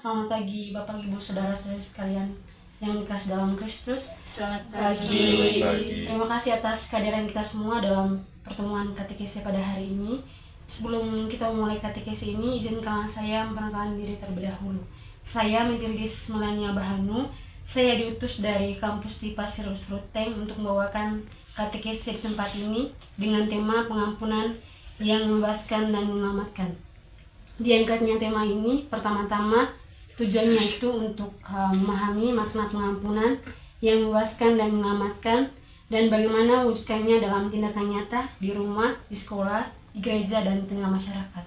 Selamat pagi Bapak Ibu Saudara-saudari sekalian yang dikasih dalam Kristus. Selamat pagi. Terima kasih atas kehadiran kita semua dalam pertemuan katekesi pada hari ini. Sebelum kita memulai katekesi ini, izinkan saya memperkenalkan diri terlebih dahulu. Saya Metilgis Melania Bahanu. Saya diutus dari kampus di Pasir Ruteng untuk membawakan katekesi di tempat ini dengan tema pengampunan yang membebaskan dan menyelamatkan. Diangkatnya tema ini pertama-tama tujuannya itu untuk memahami makna pengampunan yang membebaskan dan menyelamatkan dan bagaimana wujudkannya dalam tindakan nyata di rumah, di sekolah, di gereja, dan di tengah masyarakat.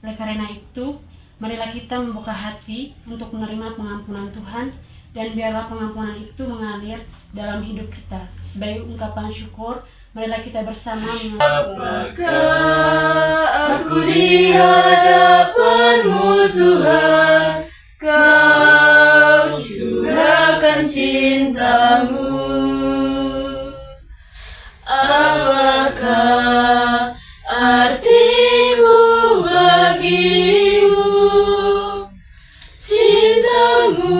Oleh karena itu, marilah kita membuka hati untuk menerima pengampunan Tuhan dan biarlah pengampunan itu mengalir dalam hidup kita. Sebagai ungkapan syukur, marilah kita bersama Apakah aku di hadapan-Mu Tuhan, Kau curahkan cinta-Mu. Apakah artiku bagimu, cinta-Mu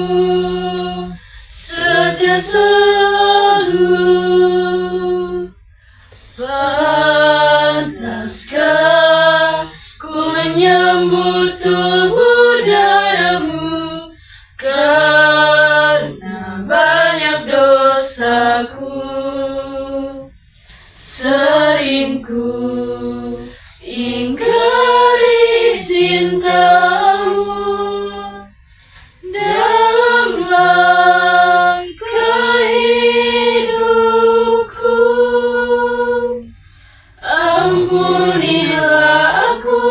setia selalu. Pantaskah ku menyambut tubuh darah-Mu karena banyak dosaku. Sering ku ingkari cinta-Mu dalam langkah hidupku. Ampunilah aku,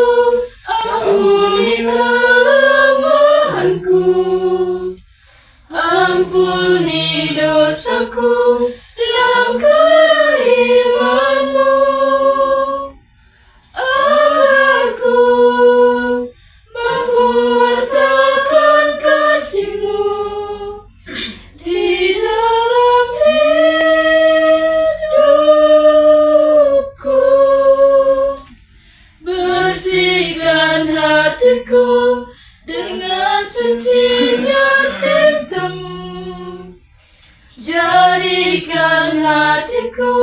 ampuni kelemahanku, ampuni dosaku dalam keiman-Mu, agar ku mampu wartakan kasih-Mu di dalam hidupku. Bersihkan hatiku dengan sucinya cinta-Mu. Jadikan hatiku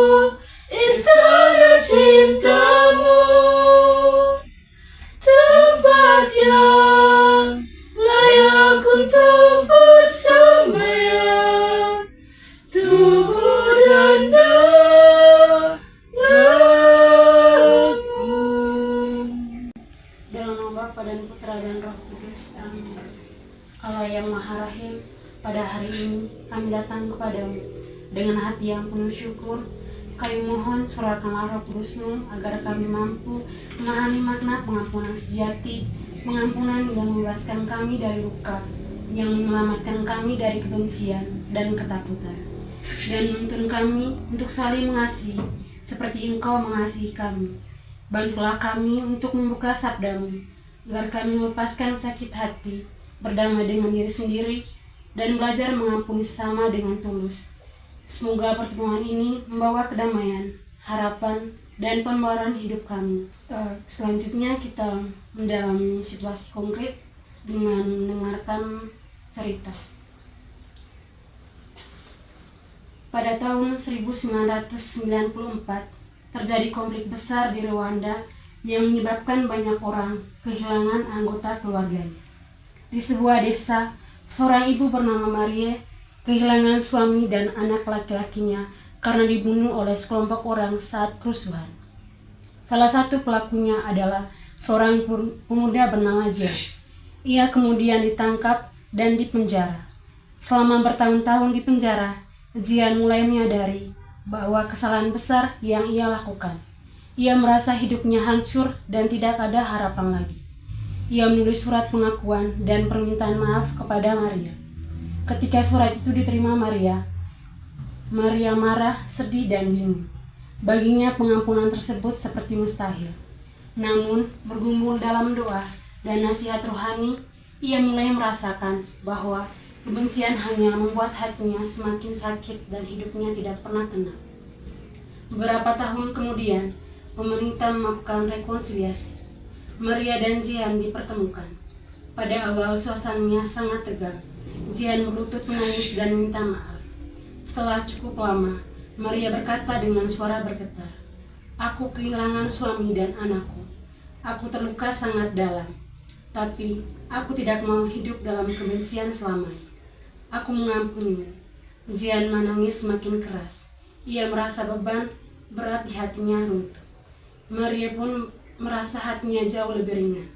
istana cinta-Mu, tempat yang layak untuk bersemayam, tubuh dan darah-Mu. dalam nama Bapa dan Putra dan Roh Kudus. Amin. Allah yang Maha Rahim, pada hari ini kami datang kepadamu dengan hati yang penuh syukur. Kami mohon surahkanlah Roh Kudus-Mu agar kami mampu memahami makna pengampunan sejati, pengampunan yang membebaskan kami dari luka, yang menyelamatkan kami dari kebencian dan ketakutan, dan menuntun kami untuk saling mengasihi seperti Engkau mengasihi kami. Bantulah kami untuk membuka sabda-Mu, agar kami melepaskan sakit hati, berdamai dengan diri sendiri, dan belajar mengampuni sesama dengan tulus. Semoga pertemuan ini membawa kedamaian, harapan, dan pembaharuan hidup kami. Selanjutnya kita mendalami situasi konkret dengan mendengarkan cerita. Pada tahun 1994, terjadi konflik besar di Rwanda yang menyebabkan banyak orang kehilangan anggota keluarganya. Di sebuah desa, seorang ibu bernama Marie kehilangan suami dan anak laki-lakinya karena dibunuh oleh sekelompok orang saat kerusuhan. Salah satu pelakunya adalah seorang pemuda bernama Jean. Ia kemudian ditangkap dan dipenjara. Selama bertahun-tahun di penjara, Jean mulai menyadari bahwa kesalahan besar yang ia lakukan. Ia merasa hidupnya hancur dan tidak ada harapan lagi. Ia menulis surat pengakuan dan permintaan maaf kepada Maria. Ketika surat itu diterima Maria marah, sedih, dan bingung. Baginya pengampunan tersebut seperti mustahil. Namun, bergumul dalam doa dan nasihat rohani, ia mulai merasakan bahwa kebencian hanya membuat hatinya semakin sakit dan hidupnya tidak pernah tenang. Beberapa tahun kemudian, pemerintah melakukan rekonsiliasi. Maria dan Jean dipertemukan. Pada awal suasananya sangat tegang. Jian berlutut menangis dan minta maaf. Setelah cukup lama, Maria berkata dengan suara bergetar, "Aku kehilangan suami dan anakku. Aku terluka sangat dalam. Tapi aku tidak mau hidup dalam kebencian selamanya. Aku mengampunimu." Jian menangis semakin keras. Ia merasa beban berat di hatinya runtuh. Maria pun merasa hatinya jauh lebih ringan.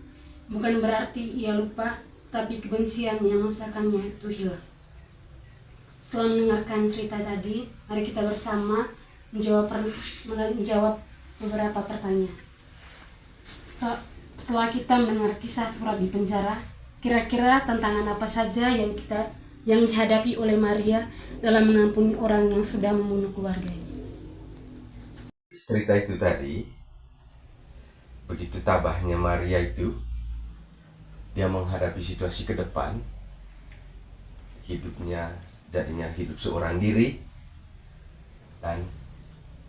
Bukan berarti ia lupa, tapi kebencian yang menyesakannya itu hilang. Setelah mendengarkan cerita tadi, mari kita bersama menjawab beberapa pertanyaan. Setelah kita mendengar kisah Surat di penjara, kira-kira tantangan apa saja yang dihadapi oleh Maria dalam mengampuni orang yang sudah membunuh keluarganya? Cerita itu tadi, begitu tabahnya Maria itu, dia menghadapi situasi ke depan, hidupnya jadinya hidup seorang diri, dan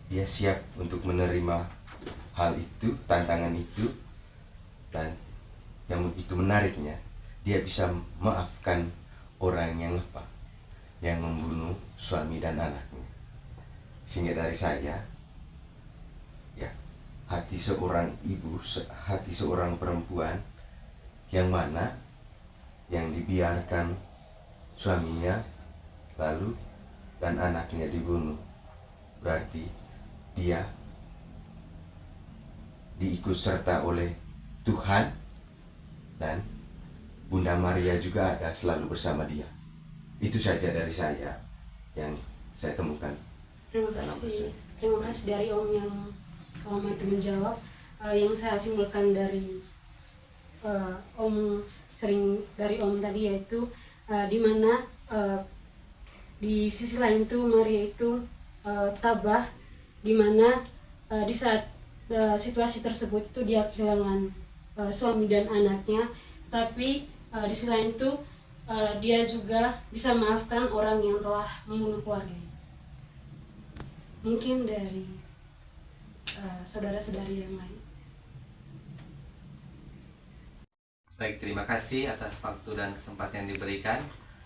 dia siap untuk menerima hal itu, tantangan itu, dan yang begitu menariknya, dia bisa maafkan orang yang membunuh suami dan anaknya. Sehingga dari saya, hati seorang ibu, hati seorang perempuan yang mana yang dibiarkan suaminya lalu dan anaknya dibunuh, berarti dia diikut serta oleh Tuhan, dan Bunda Maria juga ada selalu bersama dia. Itu saja dari saya yang saya temukan. Terima kasih dari Om yang itu menjawab. Yang saya simpulkan dari Om tadi yaitu di mana di sisi lain itu Maria itu tabah, di mana di saat situasi tersebut itu dia kehilangan suami dan anaknya, tapi di sisi lain itu dia juga bisa maafkan orang yang telah membunuh keluarganya. Mungkin dari saudara-saudari yang lain. Baik, terima kasih atas waktu dan kesempatan yang diberikan.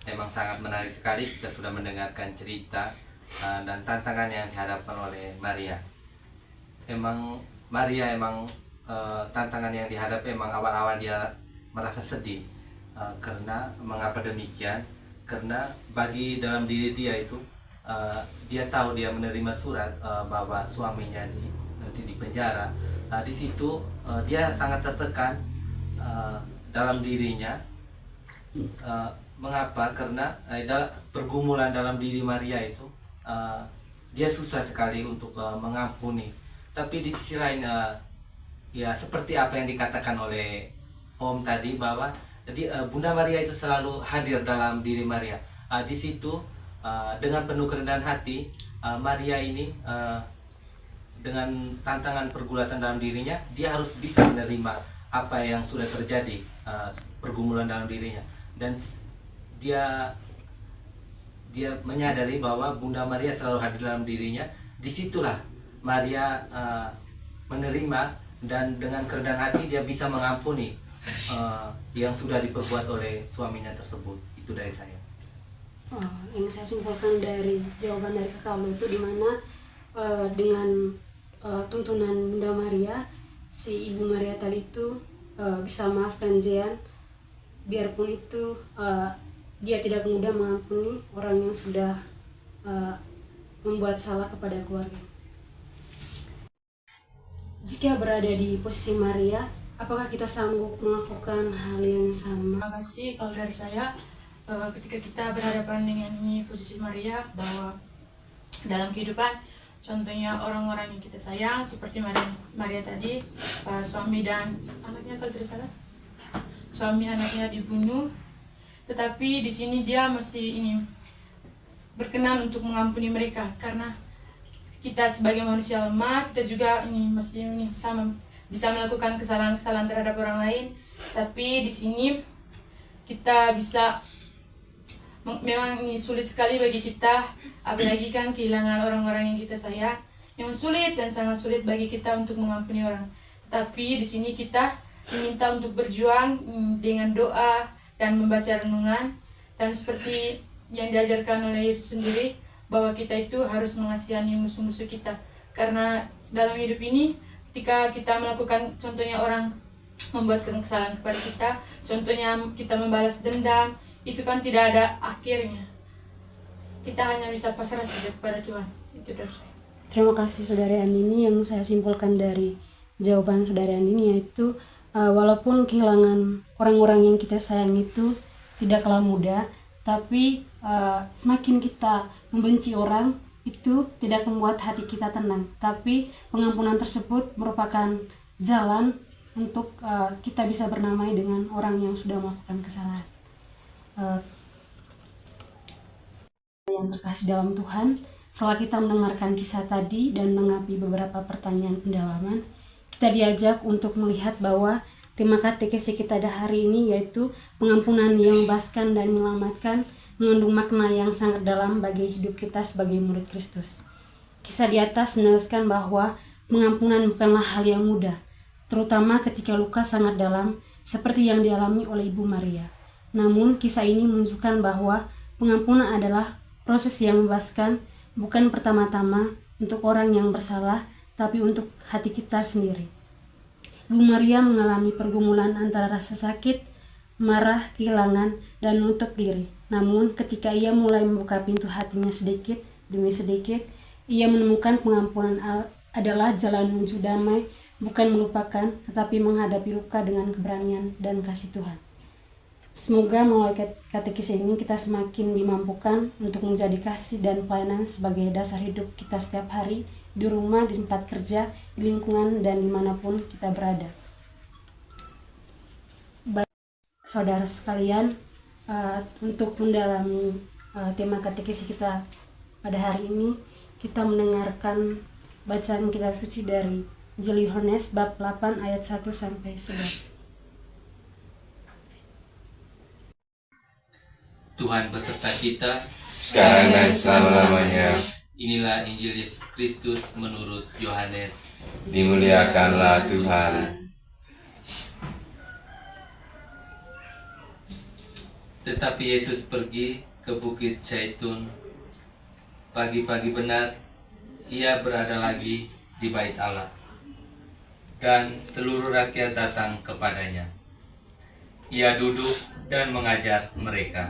Memang sangat menarik sekali kita sudah mendengarkan cerita dan tantangan yang dihadapkan oleh Maria. Maria tantangan yang dihadapi awal-awal dia merasa sedih. Karena mengapa demikian? Karena bagi dalam diri dia itu dia tahu dia menerima surat bahwa suaminya nanti di penjara. Di situ dia sangat tertekan dalam dirinya. Mengapa? Karena dalam pergumulan dalam diri Maria itu dia susah sekali untuk mengampuni. Tapi di sisi lain ya seperti apa yang dikatakan oleh Om tadi, bahwa jadi Bunda Maria itu selalu hadir dalam diri Maria. Di situ dengan penuh kerendahan hati, Maria ini dengan tantangan pergulatan dalam dirinya, dia harus bisa menerima apa yang sudah terjadi, pergumulan dalam dirinya, dan dia menyadari bahwa Bunda Maria selalu hadir dalam dirinya. Disitulah Maria menerima, dan dengan kerendahan hati dia bisa mengampuni yang sudah diperbuat oleh suaminya tersebut. Itu dari saya. Yang saya simpulkan dari jawaban dari Kakak Lu itu, dimana dengan tuntunan Bunda Maria, si Ibu Maria tadi itu bisa maafkan Jian, biarpun itu dia tidak mudah mengampuni orang yang sudah membuat salah kepada keluarga. Jika berada di posisi Maria, apakah kita sanggup melakukan hal yang sama? Terima kasih. Kalau dari saya, ketika kita berhadapan dengan posisi Maria, bahwa dalam kehidupan, contohnya orang-orang yang kita sayang seperti Maria tadi, suami dan anaknya, kalau tidak salah suami anaknya dibunuh, tetapi di sini dia masih berkenan untuk mengampuni mereka, karena kita sebagai manusia lemah, kita juga masih sama bisa melakukan kesalahan-kesalahan terhadap orang lain. Tapi di sini kita bisa, memang ini sulit sekali bagi kita, apalagi kan kehilangan orang-orang yang kita sayang. Memang sulit dan sangat sulit bagi kita untuk mengampuni orang. Tapi di sini kita diminta untuk berjuang dengan doa dan membaca renungan, dan seperti yang diajarkan oleh Yesus sendiri bahwa kita itu harus mengasihani musuh-musuh kita, karena dalam hidup ini ketika kita melakukan, contohnya orang membuat kesalahan kepada kita, contohnya kita membalas dendam, itu kan tidak ada akhirnya. Kita hanya bisa pasrah saja kepada Tuhan. Itu dari saya. Terima kasih Saudari Andini. Yang saya simpulkan dari jawaban Saudari Andini yaitu walaupun kehilangan orang-orang yang kita sayang itu tidaklah mudah, tapi semakin kita membenci orang itu tidak membuat hati kita tenang, tapi pengampunan tersebut merupakan jalan untuk kita bisa bernamai dengan orang yang sudah melakukan kesalahan. Yang terkasih dalam Tuhan, setelah kita mendengarkan kisah tadi dan menanggapi beberapa pertanyaan pendalaman, kita diajak untuk melihat bahwa tema katekesi kita hari ini yaitu pengampunan yang membebaskan dan menyelamatkan, mengandung makna yang sangat dalam bagi hidup kita sebagai murid Kristus. Kisah di atas meneruskan bahwa pengampunan bukanlah hal yang mudah, terutama ketika luka sangat dalam seperti yang dialami oleh Ibu Maria. Namun kisah ini menunjukkan bahwa pengampunan adalah proses yang membebaskan, bukan pertama-tama untuk orang yang bersalah, tapi untuk hati kita sendiri. Ibu Maria mengalami pergumulan antara rasa sakit, marah, kehilangan, dan menutup diri. Namun ketika ia mulai membuka pintu hatinya sedikit demi sedikit, ia menemukan pengampunan adalah jalan menuju damai, bukan melupakan, tetapi menghadapi luka dengan keberanian dan kasih Tuhan. Semoga melalui katekis ini kita semakin dimampukan untuk menjadi kasih dan pelayanan sebagai dasar hidup kita setiap hari, di rumah, di tempat kerja, di lingkungan, dan dimanapun kita berada. Baik, saudara sekalian, untuk mendalami tema katekis kita pada hari ini, kita mendengarkan bacaan kitab suci dari Injil Yohanes bab 8 ayat 1 sampai 11. Tuhan beserta kita sekarang dan selama-lamanya. Inilah Injil Yesus Kristus menurut Yohanes. Dimuliakanlah Tuhan. Tetapi Yesus pergi ke Bukit Zaitun. Pagi-pagi benar, ia berada lagi di bait Allah, dan seluruh rakyat datang kepadanya. Ia duduk dan mengajar mereka.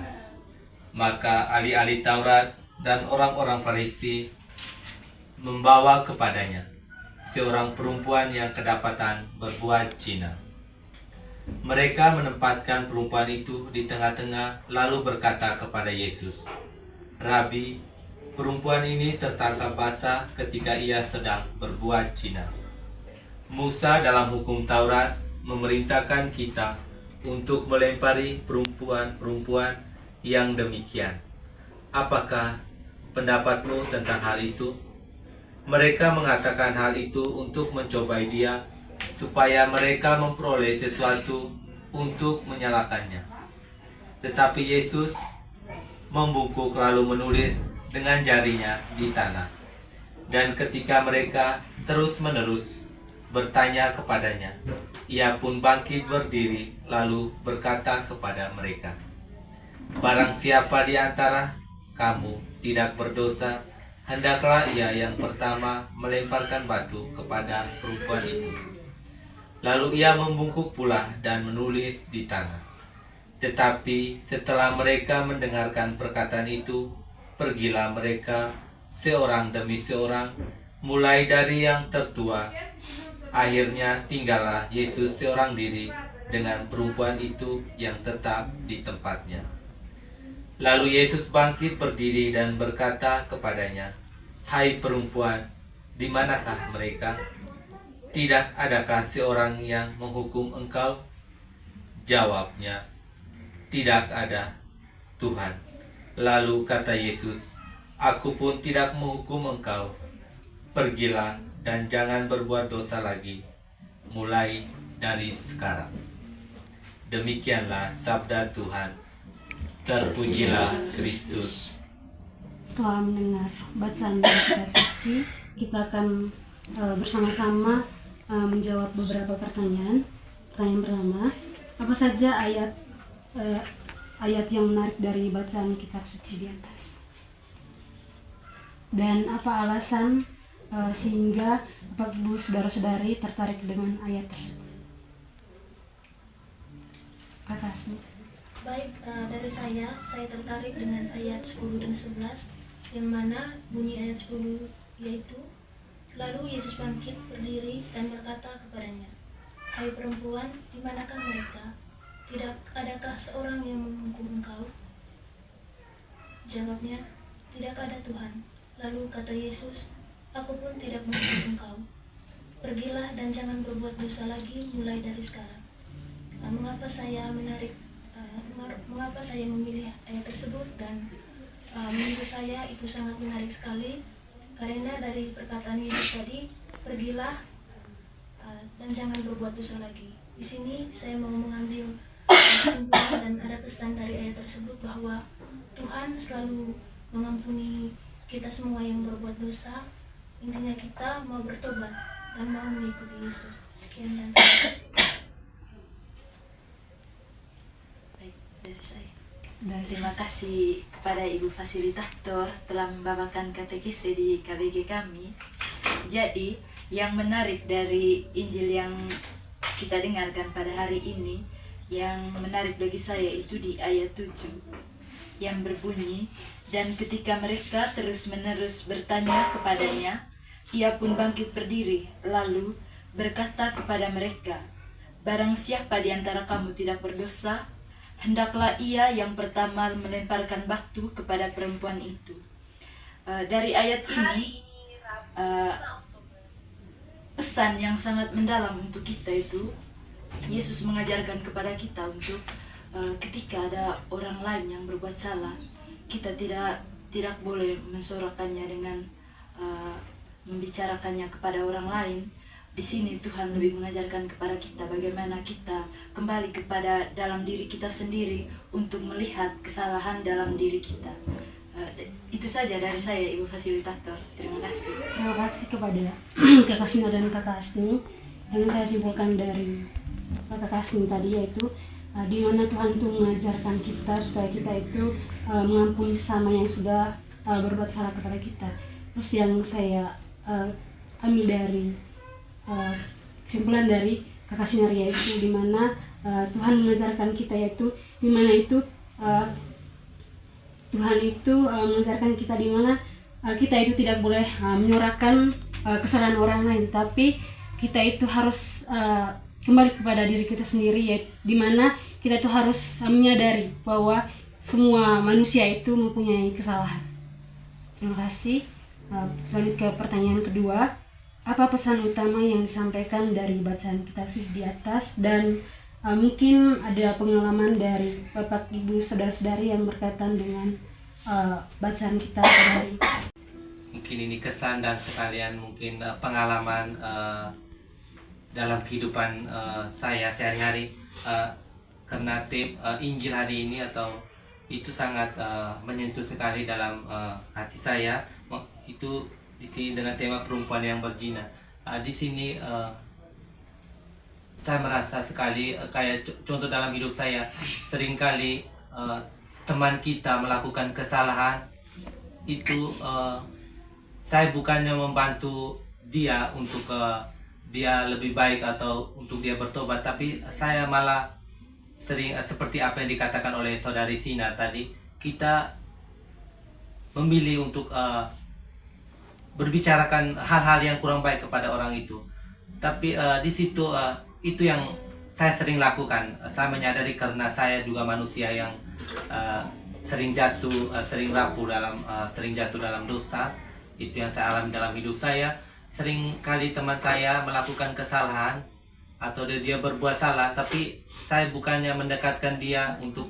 Maka ahli-ahli Taurat dan orang-orang Farisi membawa kepadanya seorang perempuan yang kedapatan berbuat zina. Mereka menempatkan perempuan itu di tengah-tengah lalu berkata kepada Yesus, "Rabi, perempuan ini tertangkap basah ketika ia sedang berbuat zina. Musa dalam hukum Taurat memerintahkan kita untuk melempari perempuan-perempuan yang demikian. Apakah pendapatmu tentang hal itu?" Mereka mengatakan hal itu untuk mencobai dia, supaya mereka memperoleh sesuatu untuk menyalahkannya. Tetapi Yesus membungkuk lalu menulis dengan jarinya di tanah. Dan ketika mereka terus-menerus bertanya kepadanya, ia pun bangkit berdiri lalu berkata kepada mereka, "Barang siapa di antara kamu tidak berdosa, hendaklah ia yang pertama melemparkan batu kepada perempuan itu." Lalu ia membungkuk pula dan menulis di tanah. Tetapi setelah mereka mendengarkan perkataan itu, pergilah mereka seorang demi seorang, mulai dari yang tertua. Akhirnya tinggallah Yesus seorang diri dengan perempuan itu yang tetap di tempatnya. Lalu Yesus bangkit berdiri dan berkata kepadanya, "Hai perempuan, di manakah mereka? Tidak adakah seorang yang menghukum engkau?" Jawabnya, "Tidak ada, Tuhan." Lalu kata Yesus, "Aku pun tidak menghukum engkau. Pergilah dan jangan berbuat dosa lagi, mulai dari sekarang." Demikianlah sabda Tuhan. Terpujilah Kristus. Setelah mendengar bacaan dari kitab suci, kita akan bersama-sama menjawab beberapa pertanyaan. pertanyaan pertama, apa saja ayat yang menarik dari bacaan kitab suci di atas? Dan apa alasan sehingga Bapak Ibu saudara-saudari tertarik dengan ayat tersebut? Kakak Asni. Baik, dari saya tertarik dengan ayat 10 dan 11, yang mana bunyi ayat 10 yaitu, lalu Yesus bangkit berdiri dan berkata kepadanya, hai perempuan, di manakah mereka? Tidak adakah seorang yang menghukum engkau? Jawabnya, tidak ada Tuhan. Lalu kata Yesus, aku pun tidak menghukum engkau. Pergilah dan jangan berbuat dosa lagi mulai dari sekarang. Mengapa saya memilih ayat tersebut, dan menurut saya itu sangat menarik sekali, karena dari perkataan Yesus tadi, pergilah dan jangan berbuat dosa lagi. Di sini saya mau mengambil kesimpulan dan ada pesan dari ayat tersebut bahwa Tuhan selalu mengampuni kita semua yang berbuat dosa. Intinya kita mau bertobat dan mau mengikuti Yesus. Sekian dan terima kasih. Baik, dari saya. Terima kasih kepada Ibu Fasilitator telah membawakan katekese di KBG kami. Jadi, yang menarik dari Injil yang kita dengarkan pada hari ini, yang menarik bagi saya itu di ayat 7 yang berbunyi, dan ketika mereka terus-menerus bertanya kepadanya, ia pun bangkit berdiri, lalu berkata kepada mereka, barang siapa di antara kamu tidak berdosa, hendaklah ia yang pertama melemparkan batu kepada perempuan itu. Dari ayat ini, pesan yang sangat mendalam untuk kita itu, Yesus mengajarkan kepada kita untuk ketika ada orang lain yang berbuat salah, kita tidak boleh mensorakannya dengan membicarakannya kepada orang lain. Di sini Tuhan lebih mengajarkan kepada kita bagaimana kita kembali kepada dalam diri kita sendiri untuk melihat kesalahan dalam diri kita. Itu saja dari saya, Ibu Fasilitator. Terima kasih. Terima kasih kepada Kakak Sina dan Kakak Asni. Yang saya simpulkan dari Kakak Asni tadi yaitu di mana Tuhan itu mengajarkan kita supaya kita itu mengampuni sesama yang sudah berbuat salah kepada kita. Terus yang saya ambil dari kesimpulan dari Kakak Sinaria itu di mana Tuhan mengajarkan kita yaitu di mana itu Tuhan itu mengajarkan kita di mana kita itu tidak boleh menyuarakan kesalahan orang lain, tapi kita itu harus kembali kepada diri kita sendiri, yaitu di mana kita itu harus menyadari bahwa semua manusia itu mempunyai kesalahan. Terima kasih. Lanjut ke pertanyaan kedua. Apa pesan utama yang disampaikan dari bacaan kitab suci di atas, dan mungkin ada pengalaman dari Bapak Ibu saudara-saudari yang berkaitan dengan bacaan kita pada hari ini? Mungkin ini kesan dan sekalian mungkin pengalaman dalam kehidupan saya sehari-hari, karena Injil hari ini atau itu sangat menyentuh sekali dalam hati saya. Itu di sini dengan tema perempuan yang berzina. Di sini saya merasa sekali kayak contoh dalam hidup saya, seringkali teman kita melakukan kesalahan itu, saya bukannya membantu dia untuk dia lebih baik atau untuk dia bertobat, tapi saya malah sering seperti apa yang dikatakan oleh saudari Sina tadi, kita memilih untuk berbicarakan hal-hal yang kurang baik kepada orang itu. Tapi di situ itu yang saya sering lakukan. Saya menyadari karena saya juga manusia yang sering jatuh, sering rapuh sering jatuh dalam dosa. Itu yang saya alami dalam hidup saya. Sering kali teman saya melakukan kesalahan atau dia berbuat salah, tapi saya bukannya mendekatkan dia untuk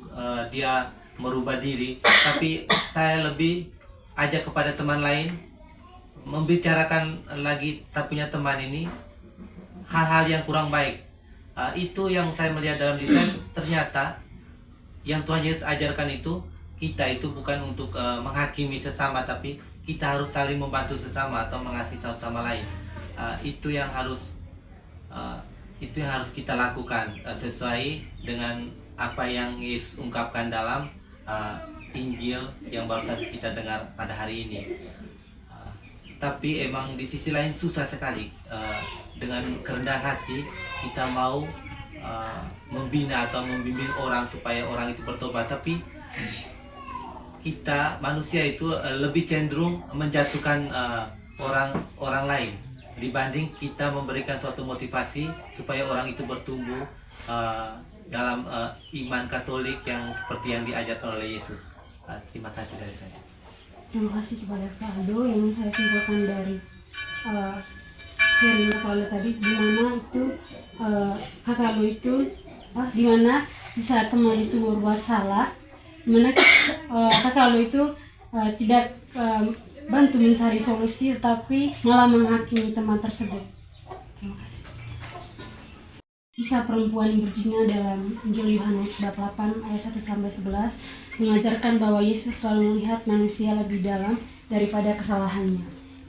dia merubah diri, tapi saya lebih ajak kepada teman lain, membicarakan lagi saya punya teman ini hal-hal yang kurang baik. Itu yang saya melihat dalam diri saya, ternyata yang Tuhan Yesus ajarkan itu, kita itu bukan untuk menghakimi sesama, tapi kita harus saling membantu sesama atau mengasihi sesama lain. Itu yang harus itu yang harus kita lakukan sesuai dengan apa yang Yesus ungkapkan dalam Injil yang barusan kita dengar pada hari ini. Tapi emang di sisi lain susah sekali, dengan kerendahan hati kita mau membina atau membimbing orang supaya orang itu bertobat, tapi kita manusia itu lebih cenderung menjatuhkan orang lain dibanding kita memberikan suatu motivasi supaya orang itu bertumbuh dalam iman Katolik yang seperti yang diajarkan oleh Yesus. Terima kasih dari saya. Terima kasih kepada Kak Aldo yang saya simpulkan dari sharing Kak Aldo tadi, di mana itu Kak Aldo itu di mana di saat teman itu berbuat salah, di mana Kak Aldo itu tidak bantu mencari solusi, tapi malah menghakimi teman tersebut. Terima kasih. Kisah perempuan yang berzina dalam Injil Yohanes bab 8 ayat 1-11 mengajarkan bahwa Yesus selalu melihat manusia lebih dalam daripada kesalahannya.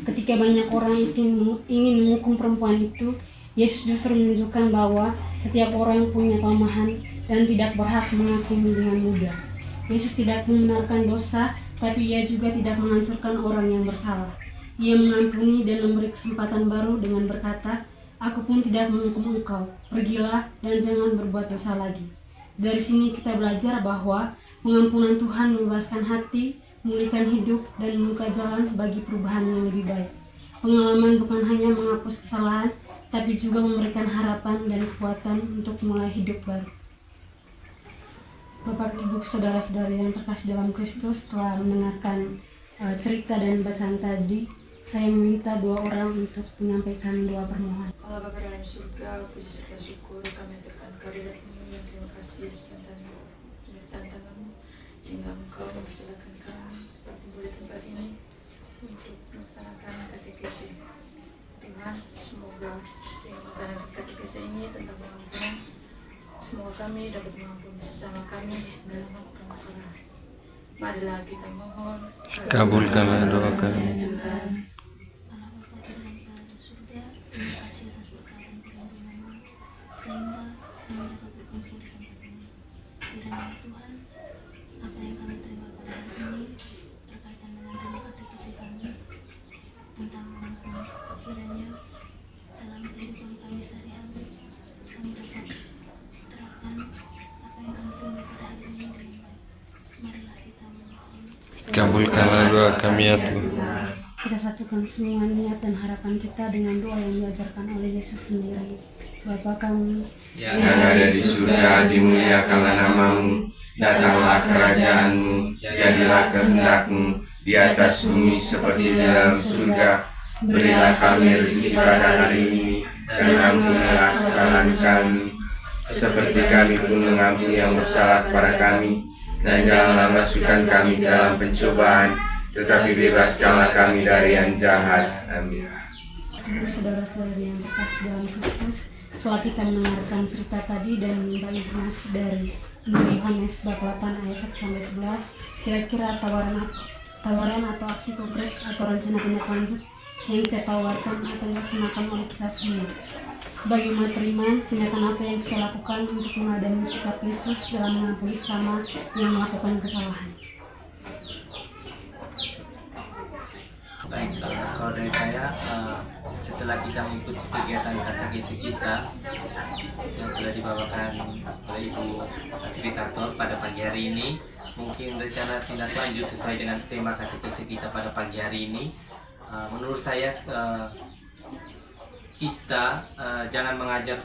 Ketika banyak orang ingin menghukum perempuan itu, Yesus justru menunjukkan bahwa setiap orang punya kelemahan dan tidak berhak menghakimi dengan mudah. Yesus tidak membenarkan dosa, tapi Ia juga tidak menghancurkan orang yang bersalah. Ia mengampuni dan memberi kesempatan baru dengan berkata, "Aku pun tidak menghukum engkau, pergilah dan jangan berbuat dosa lagi." Dari sini kita belajar bahwa pengampunan Tuhan membebaskan hati, memulihkan hidup, dan membuka jalan bagi perubahan yang lebih baik. Pengalaman bukan hanya menghapus kesalahan, tapi juga memberikan harapan dan kekuatan untuk mulai hidup baru. Bapak, Ibu, saudara-saudari yang terkasih dalam Kristus, setelah mendengarkan cerita dan bacaan tadi, saya meminta dua orang untuk menyampaikan doa permohonan. Allah Bapa dalam surga, puji serta syukur kami aturkan kehadirat-Mu dan terima kasih sepanjang tantangan-Mu sehingga Engkau mempersilakan kami berkumpul di tempat ini untuk melaksanakan katekesi. Tuhan, semoga dengan melaksanakan katekesi ini tentang pengampunan, semoga kami dapat mengampuni sesama kami dalam melakukan kesalahan. Marilah kita mohon, Kabulkanlah doa kami. Tuhan. Allah Bapa di dalam surga, terima kasih atas berkat dan perlindungan-Mu sehingga kami dapat berkumpul di tempat ini. Kiranya Tuhan, apa yang kami terima pada hari ini berkaitan dengan tema katekesi kami tentang pengampunan, kiranya dalam kehidupan kami sehari-hari kami dapat terapkan apa yang kami terima pada hari ini dengan baik. Marilah kita memohon. Kabulkanlah doa kami ya Tuhan. Kita satukan semua niat dan harapan kita dengan doa yang diajarkan oleh Yesus sendiri. Bapa kami Yang ada di surga, dimuliakanlah nama-Mu, datanglah kerajaan-Mu, jadilah kehendak-Mu di atas bumi seperti di dalam surga. Berilah kami rezeki pada hari ini, dan ampunilah kesalahan kami, seperti kami pun mengampuni yang bersalah kepada kami. Dan janganlah masukkan kami ke dalam pencobaan, tetapi bebaskanlah kami dari yang jahat. Amin. Saudara-saudari yang terkasih dalam Kristus, setelah kita mendengarkan cerita tadi dan menimba informasi dari Injil Yohanes bab 8 ayat 1-11, kira-kira tawaran atau aksi konkret atau rencana tindak lanjut yang kita tawarkan atau dilaksanakan oleh kita semua. Sebagai umat beriman, tindakan apa yang kita lakukan untuk meladani sikap Yesus dalam mengampuni sesama yang melakukan kesalahan? Baik, kalau dari saya, setelah kita mengikuti kegiatan katekesi kita yang sudah dibawakan oleh Ibu Fasilitator pada pagi hari ini, mungkin rencana tindak lanjut sesuai dengan tema katekesi kita pada pagi hari ini. Menurut saya, kita jangan mengajak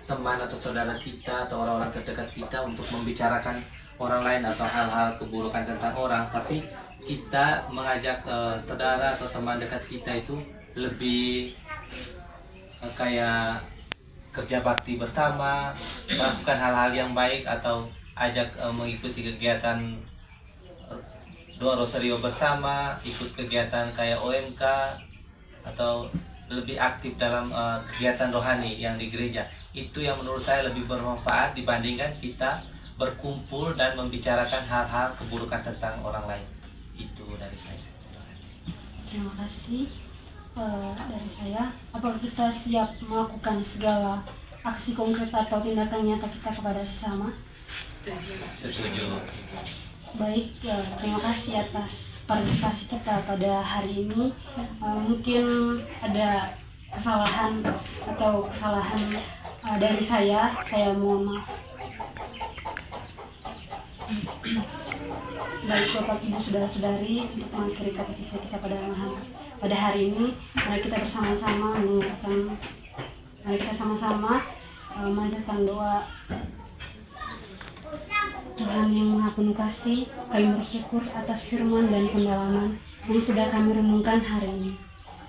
teman atau saudara kita atau orang-orang terdekat kita untuk membicarakan orang lain atau hal-hal keburukan tentang orang, tapi kita mengajak saudara atau teman dekat kita itu lebih kayak kerja bakti bersama, melakukan hal-hal yang baik, atau ajak mengikuti kegiatan doa rosario bersama, ikut kegiatan kayak OMK, atau lebih aktif dalam kegiatan rohani yang di gereja. Itu yang menurut saya lebih bermanfaat dibandingkan kita berkumpul dan membicarakan hal-hal keburukan tentang orang lain. Itu dari saya. Terima kasih. Dari saya, apakah kita siap melakukan segala aksi konkret atau tindakan nyata kita kepada sesama. Setuju. Baik, terima kasih atas partisipasi kita pada hari ini. Mungkin ada kesalahan dari saya mohon maaf. Baik Bapak Ibu Saudara-saudari, untuk mengakhiri katekisah kita pada hari ini, mari kita bersama-sama memanjatkan doa. Tuhan yang Maha Penuh Kasih, kami bersyukur atas firman dan pendalaman yang sudah kami renungkan hari ini.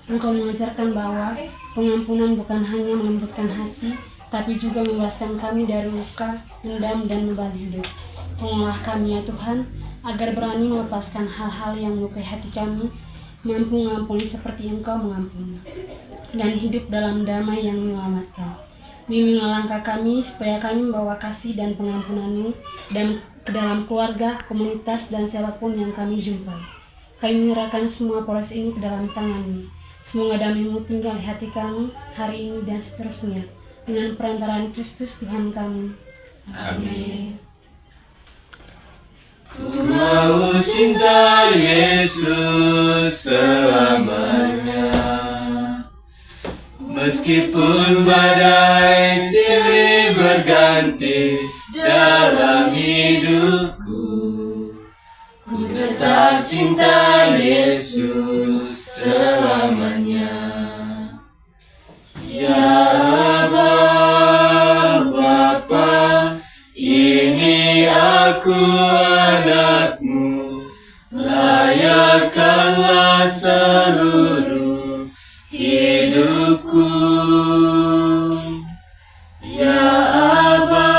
Engkau mengajarkan bahwa pengampunan bukan hanya melembutkan hati, tapi juga membebaskan kami dari luka, dendam, dan beban hidup. Tolonglah kami ya Tuhan, agar berani melepaskan hal-hal yang melukai hati kami, mampu mengampuni seperti Engkau mengampuni, dan hidup dalam damai yang menyelamatkan. Bimbinglah langkah kami supaya kami membawa kasih dan pengampunan-Mu dan ke dalam keluarga, komunitas, dan siapapun yang kami jumpai. Kami menyerahkan semua proses ini ke dalam tangan-Mu. Semoga damai-Mu tinggal di hati kami hari ini dan seterusnya. Dengan perantaraan Kristus Tuhan kami. Amin. Ku mau cinta Yesus selamanya, meskipun badai silih berganti dalam hidupku. Ku tetap cinta Yesus selamanya. Ya Aba, Bapa, ini aku anakmu, layakkanlah seluruh hidupku. Ya Aba,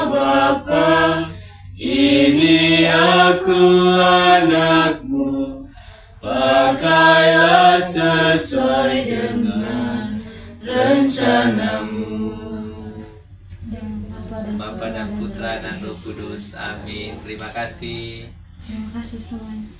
Bapa, ini aku anakmu, pakailah sesuai dengan rencanamu. Bapa dan Putra dan Roh Kudus. Amin. Terima kasih. Terima kasih semuanya.